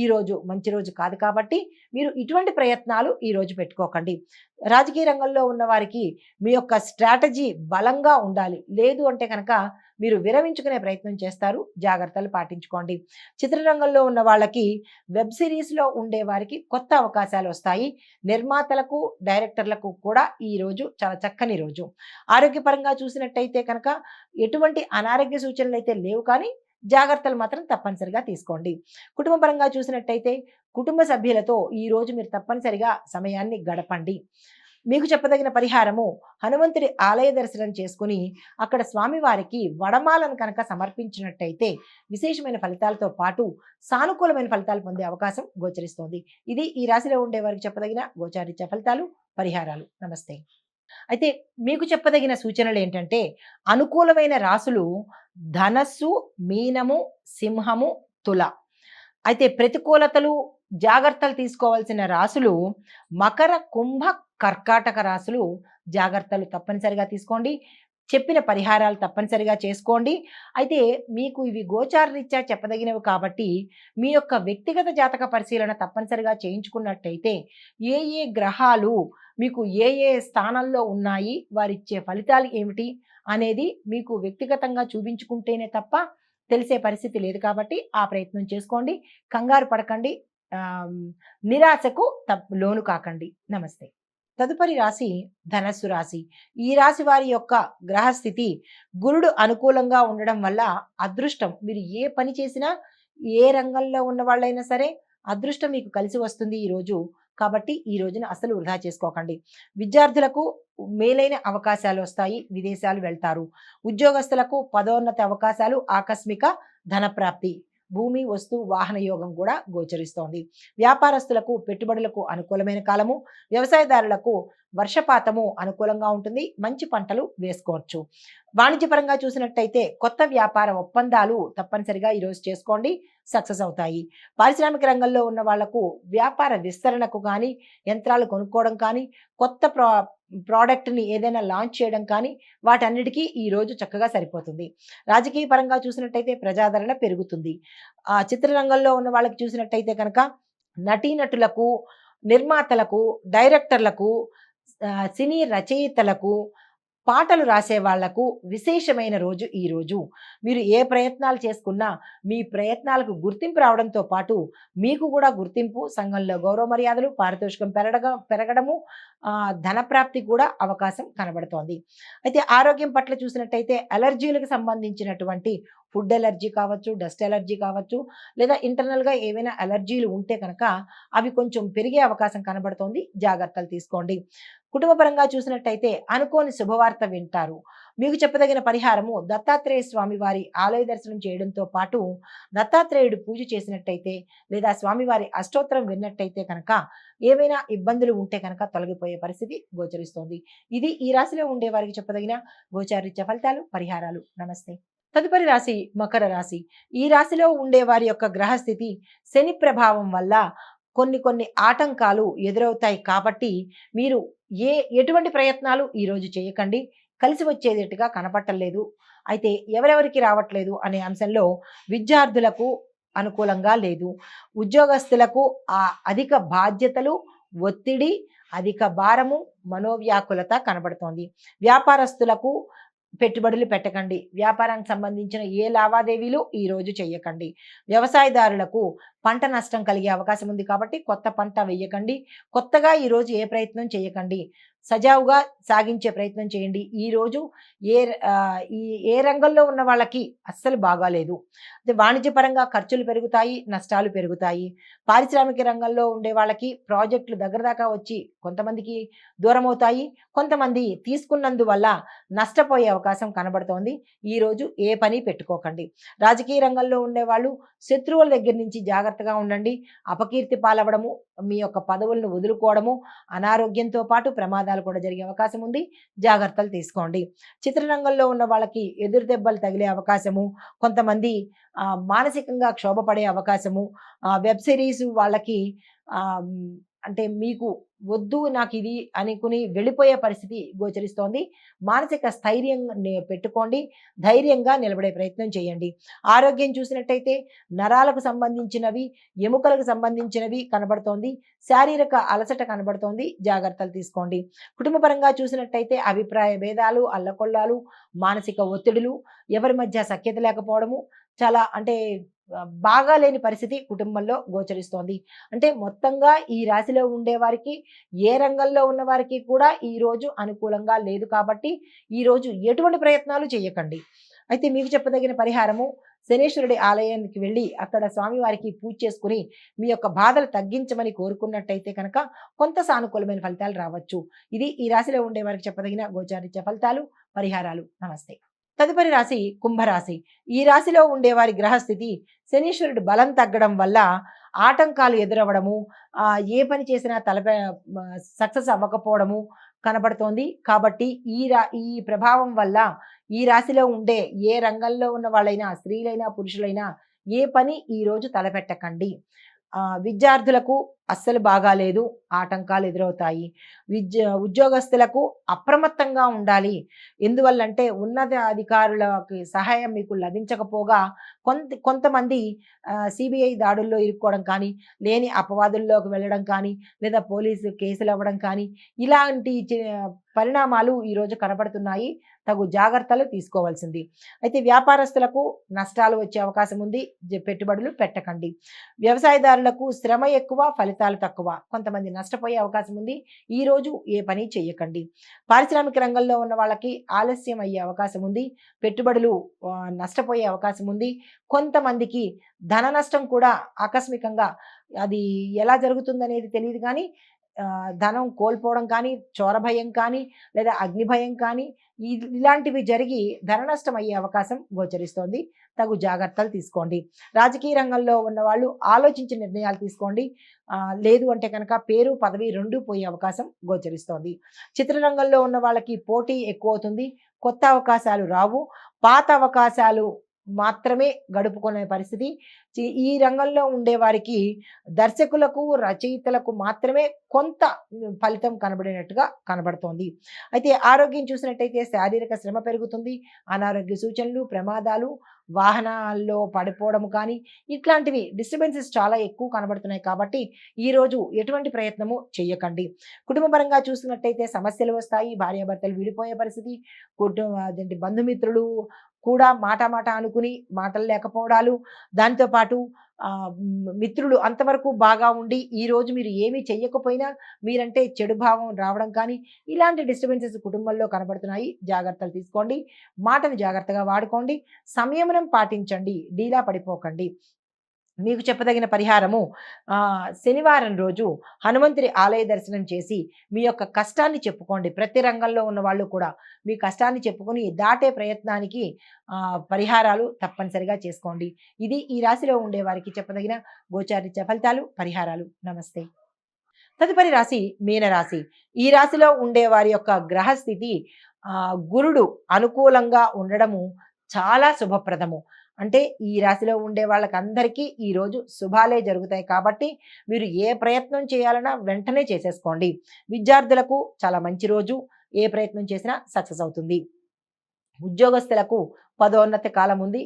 ఈరోజు మంచి రోజు కాదు. కాబట్టి మీరు ఇటువంటి ప్రయత్నాలు ఈరోజు పెట్టుకోకండి. రాజకీయ రంగంలో ఉన్న వారికి మీ యొక్క స్ట్రాటజీ బలంగా ఉండాలి. లేదు అంటే కనుక మీరు విరమించుకునే ప్రయత్నం చేస్తారు. జాగ్రత్తలు పాటించుకోండి. చిత్రరంగంలో ఉన్న వాళ్ళకి వెబ్ సిరీస్లో ఉండే వారికి కొత్త అవకాశాలు వస్తాయి. నిర్మాతలకు, డైరెక్టర్లకు కూడా ఈ రోజు చాలా చక్కని రోజు. ఆరోగ్యపరంగా చూసినట్టయితే కనుక ఎటువంటి అనారోగ్య సూచనలు అయితే లేవు, కానీ జాగ్రత్తలు మాత్రం తప్పనిసరిగా తీసుకోండి. కుటుంబ పరంగా చూసినట్టయితే కుటుంబ సభ్యులతో ఈ రోజు మీరు తప్పనిసరిగా సమయాన్ని గడపండి. మీకు చెప్పదగిన పరిహారము, హనుమంతుడి ఆలయ దర్శనం చేసుకుని అక్కడ స్వామివారికి వడమాలను కనుక సమర్పించినట్టయితే విశేషమైన ఫలితాలతో పాటు సానుకూలమైన ఫలితాలు పొందే అవకాశం గోచరిస్తోంది. ఇది ఈ రాశిలో ఉండే వారికి చెప్పదగిన గోచారిత్య ఫలితాలు, పరిహారాలు. నమస్తే. అయితే మీకు చెప్పదగిన సూచనలు ఏంటంటే, అనుకూలమైన రాసులు ధనస్సు, మీనము, సింహము, తుల. అయితే ప్రతికూలతలు, జాగ్రత్తలు తీసుకోవాల్సిన రాసులు మకర, కుంభ, కర్కాటక రాసులు. జాగ్రత్తలు తప్పనిసరిగా తీసుకోండి. చెప్పిన పరిహారాలు తప్పనిసరిగా చేసుకోండి. అయితే మీకు ఇవి గోచారరీత్యా చెప్పదగినవి కాబట్టి మీ యొక్క వ్యక్తిగత జాతక పరిశీలన తప్పనిసరిగా చేయించుకున్నట్టయితే ఏ ఏ గ్రహాలు మీకు ఏ ఏ స్థానంలో ఉన్నాయి, వారిచ్చే ఫలితాలు ఏమిటి అనేది మీకు వ్యక్తిగతంగా చూపించుకుంటేనే తప్ప తెలిసే పరిస్థితి లేదు. కాబట్టి ఆ ప్రయత్నం చేసుకోండి. కంగారు పడకండి. నిరాశకు లోను కాకండి. నమస్తే. తదుపరి రాశి ధనస్సు రాశి. ఈ రాశి వారి యొక్క గ్రహస్థితి గురుడు అనుకూలంగా ఉండడం వల్ల అదృష్టం, మీరు ఏ పని చేసినా, ఏ రంగంలో ఉన్న వాళ్ళైనా సరే అదృష్టం మీకు కలిసి వస్తుంది ఈరోజు. కాబట్టి ఈ రోజున అసలు వృధా చేసుకోకండి. విద్యార్థులకు మేలైన అవకాశాలు వస్తాయి, విదేశాలు వెళ్తారు. ఉద్యోగస్తులకు పదోన్నతి అవకాశాలు, ఆకస్మిక ధనప్రాప్తి, భూమి, వస్తు, వాహన యోగం కూడా గోచరిస్తోంది. వ్యాపారస్తులకు పెట్టుబడులకు అనుకూలమైన కాలము. వ్యవసాయదారులకు వర్షపాతము అనుకూలంగా ఉంటుంది. మంచి పంటలు వేసుకోవచ్చు. వాణిజ్యపరంగా చూసినట్టయితే కొత్త వ్యాపార ఒప్పందాలు తప్పనిసరిగా ఈరోజు చేసుకోండి, సక్సెస్ అవుతాయి. పారిశ్రామిక రంగంలో ఉన్న వాళ్లకు వ్యాపార విస్తరణకు కానీ, యంత్రాలు కొనుక్కోవడం కానీ, కొత్త ప్రోడక్ట్ని ఏదైనా లాంచ్ చేయడం కానీ, వాటన్నిటికీ ఈరోజు చక్కగా సరిపోతుంది. రాజకీయ పరంగా చూసినట్టయితే ప్రజాదరణ పెరుగుతుంది. చిత్రరంగంలో ఉన్న వాళ్ళకి చూసినట్టయితే కనుక నటీనటులకు, నిర్మాతలకు, డైరెక్టర్లకు, సినీ రచయితలకు, పాటలు రాసే వాళ్లకు విశేషమైన రోజు ఈ రోజు. మీరు ఏ ప్రయత్నాలు చేసుకున్నా మీ ప్రయత్నాలకు గుర్తింపు రావడంతో పాటు మీకు కూడా గుర్తింపు, సంఘంలో గౌరవ మర్యాదలు, పారితోషికం పెరగడము, ధనప్రాప్తి కూడా అవకాశం కనబడుతోంది. అయితే ఆరోగ్యం పట్ల చూసినట్టయితే అలర్జీలకు సంబంధించినటువంటి ఫుడ్ ఎలర్జీ కావచ్చు, డస్ట్ ఎలర్జీ కావచ్చు, లేదా ఇంటర్నల్గా ఏవైనా అలర్జీలు ఉంటే కనుక అవి కొంచెం పెరిగే అవకాశం కనబడుతోంది. జాగ్రత్తలు తీసుకోండి. కుటుంబపరంగా చూసినట్టయితే అనుకోని శుభవార్త వింటారు. మీకు చెప్పదగిన పరిహారము, దత్తాత్రేయ స్వామి వారి ఆలయ దర్శనం చేయడంతో పాటు దత్తాత్రేయుడు పూజ చేసినట్టయితే లేదా స్వామివారి అష్టోత్తరం విన్నట్టయితే కనుక ఏవైనా ఇబ్బందులు ఉంటే కనుక తొలగిపోయే పరిస్థితి గోచరిస్తోంది. ఇది ఈ రాశిలో ఉండే వారికి చెప్పదగిన గోచారిత్య ఫలితాలు, పరిహారాలు. నమస్తే. తదుపరి రాశి మకర రాశి. ఈ రాశిలో ఉండే వారి యొక్క గ్రహస్థితి శని ప్రభావం వల్ల కొన్ని ఆటంకాలు ఎదురవుతాయి. కాబట్టి మీరు ఎటువంటి ప్రయత్నాలు ఈరోజు చేయకండి. కలిసి వచ్చేటట్టుగా కనపట్టలేదు. అయితే ఎవరెవరికి రావట్లేదు అనే అంశంలో విద్యార్థులకు అనుకూలంగా లేదు. ఉద్యోగస్తులకు అధిక బాధ్యతలు, ఒత్తిడి, అధిక భారము, మనోవ్యాకులత కనబడుతోంది. వ్యాపారస్తులకు పెట్టుబడులు పెట్టకండి. వ్యాపారానికి సంబంధించిన ఏ లావాదేవీలు ఈరోజు చేయకండి. వ్యవసాయదారులకు పంట నష్టం కలిగే అవకాశం ఉంది కాబట్టి కొత్త పంట వేయకండి. కొత్తగా ఈరోజు ఏ ప్రయత్నం చేయకండి. సజావుగా సాగించే ప్రయత్నం చేయండి. ఈరోజు ఏ రంగంలో ఉన్న వాళ్ళకి అస్సలు బాగాలేదు. వాణిజ్యపరంగా ఖర్చులు పెరుగుతాయి, నష్టాలు పెరుగుతాయి. పారిశ్రామిక రంగంలో ఉండే వాళ్ళకి ప్రాజెక్టులు దగ్గర దాకా వచ్చి కొంతమందికి దూరం అవుతాయి, కొంతమంది తీసుకున్నందువల్ల నష్టపోయే అవకాశం కనబడుతోంది. ఈరోజు ఏ పని పెట్టుకోకండి. రాజకీయ రంగంలో ఉండేవాళ్ళు శత్రువుల దగ్గర నుంచి జాగ్రత్తగా ఉండండి. అపకీర్తి పాలవడము, మీ యొక్క పదవులను వదులుకోవడము, అనారోగ్యంతో పాటు ప్రమాదాలు కూడా జరిగే అవకాశం ఉంది. జాగ్రత్తలు తీసుకోండి. చిత్రరంగంలో ఉన్న వాళ్ళకి ఎదురు దెబ్బలు తగిలే అవకాశము, కొంతమంది మానసికంగా క్షోభపడే అవకాశము, వెబ్ సిరీస్ వాళ్ళకి అంటే మీకు వద్దు నాకు ఇది అనుకుని వెళ్ళిపోయే పరిస్థితి గోచరిస్తోంది. మానసిక స్థైర్యం పెట్టుకోండి. ధైర్యంగా నిలబడే ప్రయత్నం చేయండి. ఆరోగ్యం చూసినట్టయితే నరాలకు సంబంధించినవి, ఎముకలకు సంబంధించినవి కనబడుతోంది. శారీరక అలసట కనబడుతోంది. జాగ్రత్తలు తీసుకోండి. కుటుంబపరంగా చూసినట్టయితే అభిప్రాయ భేదాలు, అల్లకొల్లాలు, మానసిక ఒత్తిడులు, ఎవరి మధ్య సఖ్యత లేకపోవడము, చాలా అంటే బాగా లేని పరిస్థితి కుటుంబంలో గోచరిస్తోంది. అంటే మొత్తంగా ఈ రాశిలో ఉండేవారికి, ఏ రంగంలో ఉన్నవారికి కూడా ఈరోజు అనుకూలంగా లేదు కాబట్టి, ఈరోజు ఎటువంటి ప్రయత్నాలు చేయకండి. అయితే మీకు చెప్పదగిన పరిహారము, శనీశ్వరుడి ఆలయానికి వెళ్ళి అక్కడ స్వామివారికి పూజ చేసుకుని మీ యొక్క బాధలు తగ్గించమని కోరుకున్నట్టయితే కనుక కొంత సానుకూలమైన ఫలితాలు రావచ్చు. ఇది ఈ రాశిలో ఉండే వారికి చెప్పదగిన గోచారిత్య ఫలితాలు, పరిహారాలు. నమస్తే. తదుపరి రాశి కుంభరాశి. ఈ రాశిలో ఉండేవారి గ్రహస్థితి శనీశ్వరుడు బలం తగ్గడం వల్ల ఆటంకాలు ఎదురవ్వడము, ఏ పని చేసినా సక్సెస్ అవ్వకపోవడము కనబడుతోంది. కాబట్టి ఈ ప్రభావం వల్ల ఈ రాశిలో ఉండే ఏ రంగంలో ఉన్న వాళ్ళైనా, స్త్రీలైనా, పురుషులైనా ఏ పని ఈరోజు తలపెట్టకండి. విద్యార్థులకు అస్సలు బాగాలేదు. ఆటంకాలు ఎదురవుతాయి. ఉద్యోగస్తులకు అప్రమత్తంగా ఉండాలి. ఎందువల్లంటే ఉన్నత అధికారులకి సహాయం మీకు లభించకపోగా కొంతమంది సిబిఐ దాడుల్లో ఇరుక్కోవడం కానీ, లేని అపవాదుల్లోకి వెళ్ళడం కానీ, లేదా పోలీసు కేసులు అవ్వడం కానీ, ఇలాంటి పరిణామాలు ఈరోజు కనబడుతున్నాయి. తగు జాగ్రత్తలు తీసుకోవాల్సింది. అయితే వ్యాపారస్తులకు నష్టాలు వచ్చే అవకాశం ఉంది. పెట్టుబడులు పెట్టకండి. వ్యవసాయదారులకు శ్రమ ఎక్కువ, ఫలితాలు తక్కువ. కొంతమంది నష్టపోయే అవకాశం ఉంది. ఈరోజు ఏ పని చేయకండి. పారిశ్రామిక రంగంలో ఉన్న వాళ్ళకి ఆలస్యం అయ్యే అవకాశం ఉంది. పెట్టుబడులు నష్టపోయే అవకాశం ఉంది. కొంతమందికి ధన నష్టం కూడా ఆకస్మికంగా, అది ఎలా జరుగుతుందనేది తెలియదు కానీ ధనం కోల్పోవడం కానీ, చోర భయం కానీ, లేదా అగ్ని భయం కానీ, ఇలాంటివి జరిగి ధన నష్టం అయ్యే అవకాశం గోచరిస్తోంది. తగు జాగ్రత్తలు తీసుకోండి. రాజకీయ రంగంలో ఉన్నవాళ్ళు ఆలోచించి నిర్ణయాలు తీసుకోండి. లేదు అంటే కనుక పేరు, పదవి రెండూ పోయే అవకాశం గోచరిస్తోంది. చిత్రరంగంలో ఉన్న వాళ్ళకి పోటీ ఎక్కువ అవుతుంది. కొత్త అవకాశాలు రావు. పాత అవకాశాలు మాత్రమే గడుపుకునే పరిస్థితి. ఈ రంగంలో ఉండేవారికి దర్శకులకు, రచయితలకు మాత్రమే కొంత ఫలితం కనబడినట్టుగా కనబడుతోంది. అయితే ఆరోగ్యం చూసినట్టయితే శారీరక శ్రమ పెరుగుతుంది. అనారోగ్య సూచనలు, ప్రమాదాలు, వాహనాల్లో పడిపోవడం కానీ, ఇట్లాంటివి డిస్టర్బెన్సెస్ చాలా ఎక్కువ కనబడుతున్నాయి. కాబట్టి ఈరోజు ఎటువంటి ప్రయత్నము చేయకండి. కుటుంబపరంగా చూసినట్టయితే సమస్యలు వస్తాయి. భార్యాభర్తలు విడిపోయే పరిస్థితి, బంధుమిత్రులు కూడా మాట అనుకుని మాటలు లేకపోవడాలు, దాంతోపాటు మిత్రులు అంతవరకు బాగా ఉండి ఈరోజు మీరు ఏమీ చెయ్యకపోయినా మీరంటే చెడు భావం రావడం కానీ, ఇలాంటి డిస్టర్బెన్సెస్ కుటుంబంలో కనబడుతున్నాయి. జాగ్రత్తలు తీసుకోండి. మాటను జాగ్రత్తగా వాడుకోండి. సంయమనం పాటించండి. డీలా పడిపోకండి. మీకు చెప్పదగిన పరిహారము, శనివారం రోజు హనుమంతుడి ఆలయ దర్శనం చేసి మీ యొక్క కష్టాన్ని చెప్పుకోండి. ప్రతి రంగంలో ఉన్న వాళ్ళు కూడా మీ కష్టాన్ని చెప్పుకొని దాటే ప్రయత్నానికి పరిహారాలు తప్పనిసరిగా చేసుకోండి. ఇది ఈ రాశిలో ఉండే వారికి చెప్పదగిన గోచారిత్య ఫలితాలు, పరిహారాలు. నమస్తే. తదుపరి రాశి మీనరాశి. ఈ రాశిలో ఉండే వారి యొక్క గ్రహస్థితి, గురుడు అనుకూలంగా ఉండడము చాలా శుభప్రదము. అంటే ఈ రాశిలో ఉండే వాళ్ళకందరికీ ఈరోజు శుభాలే జరుగుతాయి. కాబట్టి మీరు ఏ ప్రయత్నం చేయాలన్నా వెంటనే చేసేసుకోండి. విద్యార్థులకు చాలా మంచి రోజు. ఏ ప్రయత్నం చేసినా సక్సెస్ అవుతుంది. ఉద్యోగస్తులకు పదోన్నతి కాలం ఉంది.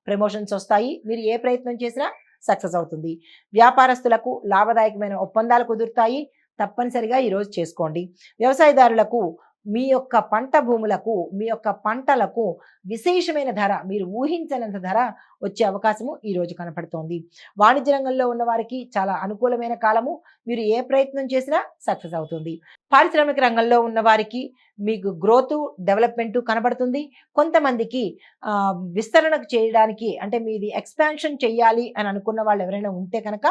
ప్రమోషన్స్ వస్తాయి. మీరు ఏ ప్రయత్నం చేసినా సక్సెస్ అవుతుంది. వ్యాపారస్తులకు లాభదాయకమైన ఒప్పందాలు కుదురుతాయి. తప్పనిసరిగా ఈరోజు చేసుకోండి. వ్యవసాయదారులకు మీ యొక్క పంట భూములకు, మీ యొక్క పంటలకు విశేషమైన ధర, మీరు ఊహించనంత ధర వచ్చే అవకాశము ఈరోజు కనపడుతోంది. వాణిజ్య రంగంలో ఉన్న వారికి చాలా అనుకూలమైన కాలము. మీరు ఏ ప్రయత్నం చేసినా సక్సెస్ అవుతుంది. పారిశ్రామిక రంగంలో ఉన్న వారికి మీకు గ్రోత్, డెవలప్మెంట్ కనబడుతుంది. కొంతమందికి విస్తరణకు చేయడానికి, అంటే మీది ఎక్స్పాన్షన్ చేయాలి అని అనుకున్న వాళ్ళు ఎవరైనా ఉంటే కనుక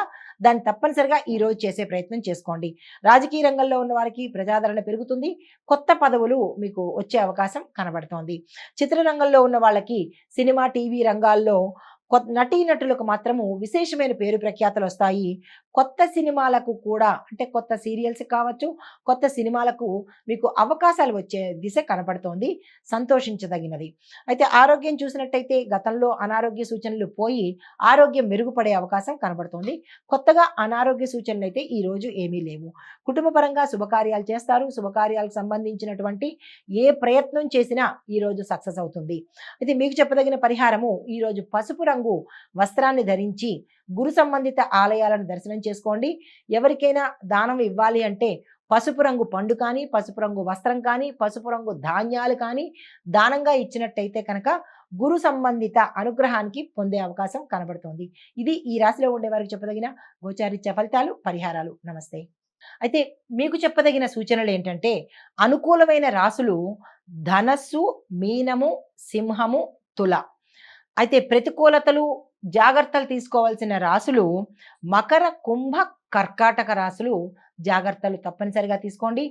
దాన్ని తప్పనిసరిగా ఈరోజు చేసే ప్రయత్నం చేసుకోండి. రాజకీయ రంగంలో ఉన్న వారికి ప్రజాదరణ పెరుగుతుంది. కొత్త పదవులు మీకు వచ్చే అవకాశం కనబడుతోంది. చిత్రరంగంలో ఉన్న వాళ్ళకి సినిమా, టీవీ రంగాల్లో నటీనటులకు మాత్రము విశేషమైన పేరు ప్రఖ్యాతలొస్తాయి. కొత్త సినిమాలకు కూడా అంటే కొత్త సీరియల్స్ కావచ్చు, కొత్త సినిమాలకు మీకు అవకాశాలు వచ్చే దిశ కనపడుతోంది. సంతోషించదగినది. అయితే ఆరోగ్యం చూసినట్టయితే గతంలో అనారోగ్య సూచనలు పోయి ఆరోగ్యం మెరుగుపడే అవకాశం కనబడుతోంది. కొత్తగా అనారోగ్య సూచనలైతే ఈరోజు ఏమీ లేవు. కుటుంబ పరంగా శుభకార్యాలు చేస్తారు. శుభకార్యాలకు సంబంధించినటువంటి ఏ ప్రయత్నం చేసినా ఈరోజు సక్సెస్ అవుతుంది. అయితే మీకు చెప్పదగిన పరిహారము ఈరోజు పసుపు రంగు వస్త్రాన్ని ధరించి గురు సంబంధిత ఆలయాలను దర్శనం చేసుకోండి. ఎవరికైనా దానం ఇవ్వాలి అంటే పసుపు రంగు పండు కానీ, పసుపు రంగు వస్త్రం కానీ, పసుపు రంగు ధాన్యాలు కానీ దానంగా ఇచ్చినట్టయితే కనుక గురు సంబంధిత అనుగ్రహానికి పొందే అవకాశం కనబడుతోంది. ఇది ఈ రాశిలో ఉండే వారికి చెప్పదగిన గోచారిత్య ఫలితాలు, పరిహారాలు. నమస్తే. అయితే మీకు చెప్పదగిన సూచనలు ఏంటంటే అనుకూలమైన రాసులు ధనస్సు, మీనము, సింహము, తుల. అయితే ప్రతికూలతలు, జాగ్రత్తలు తీసుకోవాల్సిన రాసులు మకర, కుంభ, కర్కాటక రాసులు. జాగ్రత్తలు తప్పనిసరిగా తీసుకోండి.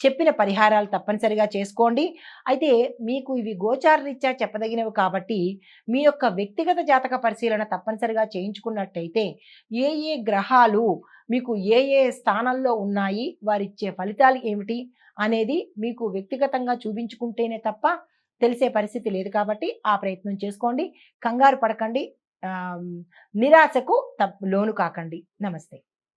చెప్పిన పరిహారాలు తప్పనిసరిగా చేసుకోండి. అయితే మీకు ఇవి గోచారరీత్యా చెప్పదగినవి కాబట్టి మీ యొక్క వ్యక్తిగత జాతక పరిశీలన తప్పనిసరిగా చేయించుకున్నట్టయితే ఏ ఏ గ్రహాలు మీకు ఏ ఏ స్థానాల్లో ఉన్నాయి, వారిచ్చే ఫలితాలు ఏమిటి అనేది మీకు వ్యక్తిగతంగా చూపించుకుంటేనే తప్ప తెలిసే పరిస్థితి లేదు కాబట్టి ఆ ప్రయత్నం చేసుకోండి. కంగారు పడకండి. నిరాశకు లోను కాకండి. నమస్తే.